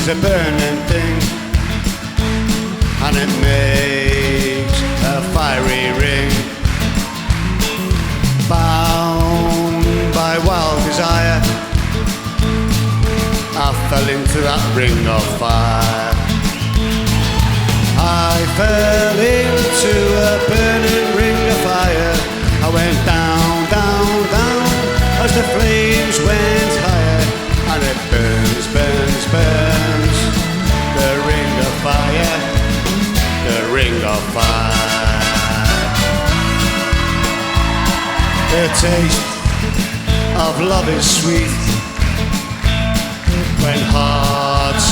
is a burning thing, and it makes a fiery ring. Bound by wild desire, I fell into that ring of fire. I fell into a burning ring of fire. I went down, down, down as the flames went higher, and it burns, burns, burns. The ring of fire, the ring of fire. The taste of love is sweet when hearts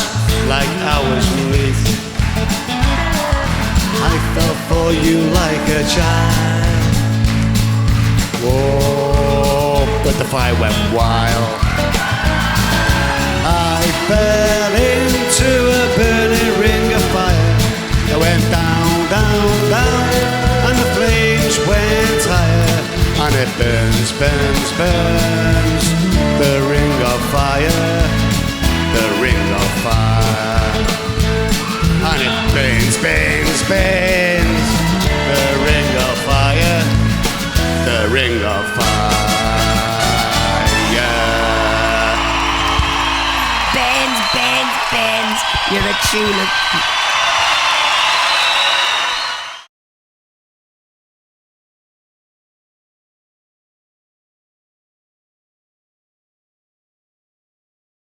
like ours meet. I fell for you like a child. Whoa, but the fire went wild. I fell into a burning ring of fire. I went down, down, down, and the flames went higher, and it burns, burns, burns. The ring of fire, the ring of fire, and it burns, burns, burns. The ring of fire, the ring of fire. Benz, Benz, Benz, you're a true